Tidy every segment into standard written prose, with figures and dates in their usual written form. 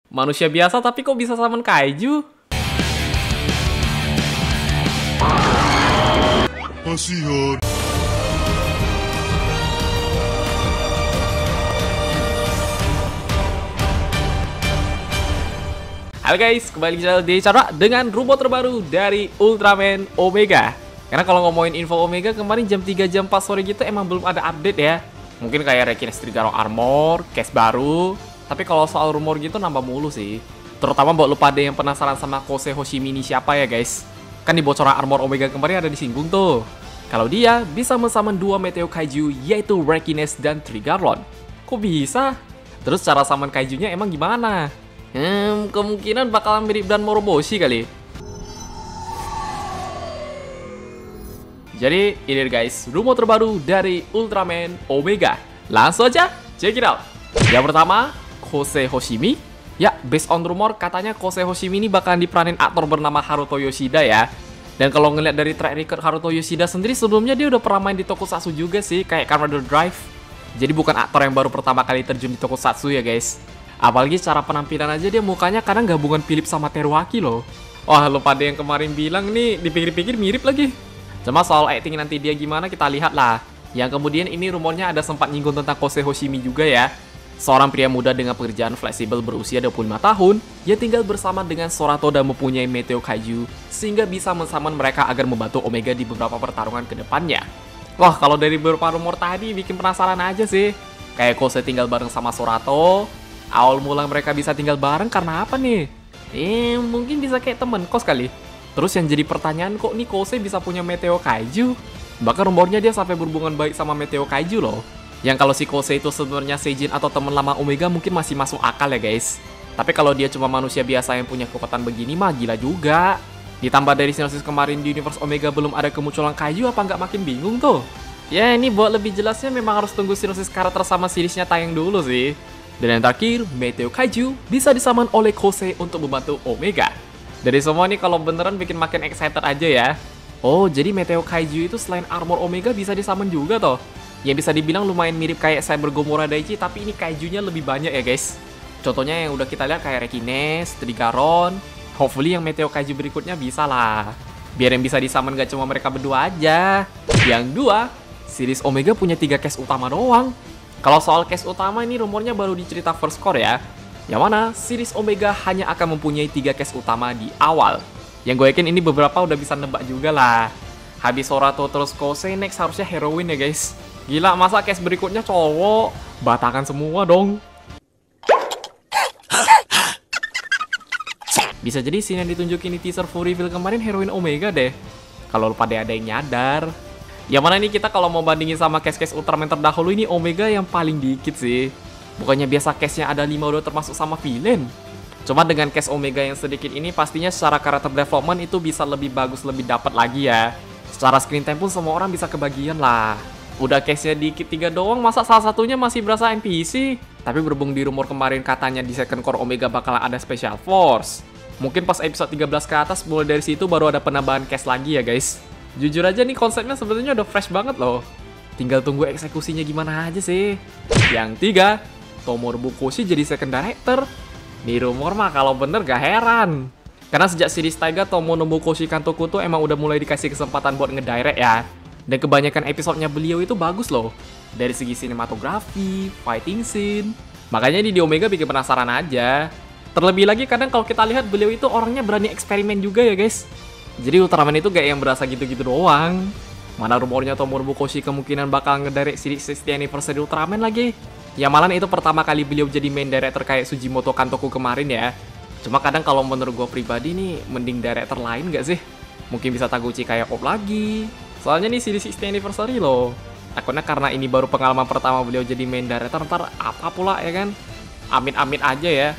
Manusia biasa tapi kok bisa summon kaiju? Kasihan. Halo guys, kembali di channel dengan rumor terbaru dari Ultraman Omega. Karena kalau ngomongin info Omega kemarin jam 3 jam 4 sore gitu emang belum ada update ya. Mungkin kayak Rekin Strigaro Armor, case baru. Tapi kalau soal rumor gitu nambah mulu sih. Terutama buat lu pada yang penasaran sama Kosei Hoshimi ini siapa ya guys. Kan di bocoran Armor Omega kemarin ada disinggung tuh. Kalau dia bisa mensummon dua Meteo Kaiju yaitu Rekines dan Trigaron. Kok bisa? Terus cara summon kaijunya emang gimana? Kemungkinan bakalan mirip dan Moroboshi kali. Jadi ini guys, rumor terbaru dari Ultraman Omega. Langsung aja, check it out. Yang pertama, Kosei Hoshimi. Ya, based on rumor katanya Kosei Hoshimi ini bakalan diperanin aktor bernama Haruto Yoshida ya. Dan kalau ngeliat dari track record Haruto Yoshida sendiri, sebelumnya dia udah pernah main di Tokusatsu juga sih, kayak Kamen Rider Drive. Jadi bukan aktor yang baru pertama kali terjun di Tokusatsu ya guys. Apalagi cara penampilan aja dia mukanya kadang gabungan Philip sama Teruaki loh. Wah, lo pada yang kemarin bilang nih, dipikir-pikir mirip lagi. Cuma soal acting nanti dia gimana kita lihat lah. Yang kemudian ini rumornya ada sempat nyinggung tentang Kosei Hoshimi juga ya. Seorang pria muda dengan pekerjaan fleksibel berusia 25 tahun, dia tinggal bersama dengan Sorato dan mempunyai Meteo Kaiju, sehingga bisa mensummon mereka agar membantu Omega di beberapa pertarungan ke depannya. Wah, kalau dari beberapa rumor tadi bikin penasaran aja sih. Kayak Kosei tinggal bareng sama Sorato, awal mula mereka bisa tinggal bareng karena apa nih? Mungkin bisa kayak temen kos kali. Terus yang jadi pertanyaan, kok nih Kosei bisa punya Meteo Kaiju? Bahkan rumornya dia sampai berhubungan baik sama Meteo Kaiju loh. Yang kalau si Kosei itu sebenarnya Seijin atau teman lama Omega mungkin masih masuk akal ya guys. Tapi kalau dia cuma manusia biasa yang punya kekuatan begini mah gila juga. Ditambah dari sinopsis kemarin di Universe Omega belum ada kemunculan kaiju, apa nggak makin bingung tuh? Ya ini buat lebih jelasnya memang harus tunggu sinopsis karakter sama seriesnya tayang dulu sih. Dan yang terakhir, Meteo Kaiju bisa disummon oleh Kosei untuk membantu Omega. Dari semua nih kalau beneran bikin makin excited aja ya. Oh, jadi Meteo Kaiju itu selain armor Omega bisa disummon juga toh? Yang bisa dibilang lumayan mirip kayak Cyber Gomora Daichi, tapi ini kaijunya lebih banyak ya guys. Contohnya yang udah kita lihat kayak Rekines, Trigaron. Hopefully yang Meteo Kaiju berikutnya bisa lah. Biar yang bisa disummon gak cuma mereka berdua aja. Yang dua, series Omega punya 3 case utama doang. Kalau soal case utama ini rumornya baru dicerita First Core ya. Yang mana series Omega hanya akan mempunyai 3 case utama di awal. Yang gue yakin ini beberapa udah bisa nebak juga lah. Habis Sorato terus Kosei, next harusnya heroin ya guys. Gila, masa case berikutnya cowok? Batangan semua dong. Bisa jadi scene yang ditunjukin di teaser full reveal kemarin heroin Omega deh. Kalau pada ada yang nyadar. Yang mana ini kita kalau mau bandingin sama case-case Ultraman terdahulu, ini Omega yang paling dikit sih. Bukannya biasa case-nya ada 5 udah termasuk sama villain. Cuma dengan case Omega yang sedikit ini pastinya secara karakter development itu bisa lebih bagus, lebih dapat lagi ya. Secara screen time pun semua orang bisa kebagian lah. Udah case-nya dikit 3 doang, masa salah satunya masih berasa NPC? Tapi berhubung di rumor kemarin katanya di second core Omega bakalan ada Special Force. Mungkin pas episode 13 ke atas mulai dari situ baru ada penambahan case lagi ya guys. Jujur aja nih konsepnya sebenarnya udah fresh banget loh. Tinggal tunggu eksekusinya gimana aja sih. Yang 3, Tomoru Bukoshi jadi second director. Nih rumor mah kalau bener gak heran. Karena sejak series Taiga, Tomoru Bukoshi Kantoku tuh emang udah mulai dikasih kesempatan buat ngedirect ya. Dan kebanyakan episodenya beliau itu bagus loh. Dari segi sinematografi, fighting scene. Makanya di Omega bikin penasaran aja. Terlebih lagi kadang kalau kita lihat beliau itu orangnya berani eksperimen juga ya guys. Jadi Ultraman itu gak yang berasa gitu-gitu doang. Mana rumornya Tomoru Bukoshi kemungkinan bakal ngedirect series 60th Anniversary Ultraman lagi. Ya malah itu pertama kali beliau jadi main director kayak Sujimoto Kantoku kemarin ya. Cuma kadang kalau menurut gue pribadi nih, mending director lain gak sih? Mungkin bisa Taguchi kayak Pop lagi. Soalnya nih series 60th Anniversary loh. Takutnya karena ini baru pengalaman pertama beliau jadi main director, ntar apa pula ya kan? Amin-amin aja ya.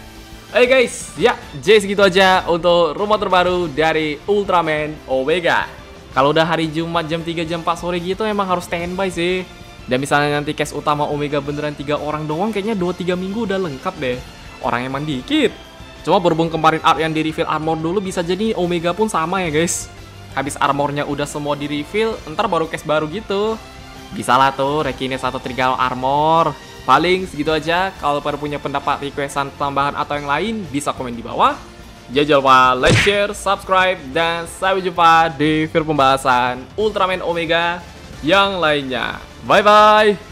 Hey guys, ya jadi segitu aja untuk rumor terbaru dari Ultraman Omega. Kalau udah hari Jumat jam 3 jam 4 sore gitu emang harus standby sih. Dan misalnya nanti case utama Omega beneran 3 orang doang, kayaknya 2-3 minggu udah lengkap deh. Orang emang dikit. Cuma berhubung kemarin art yang di reveal armor dulu, bisa jadi Omega pun sama ya guys. Habis armornya udah semua di reveal, ntar baru case baru gitu. Bisa lah tuh Rekines atau Trigaron armor. Paling segitu aja. Kalau pada punya pendapat, requestan tambahan atau yang lain, bisa komen di bawah. Jangan lupa like, share, subscribe, dan sampai jumpa di video pembahasan Ultraman Omega yang lainnya. Bye-bye!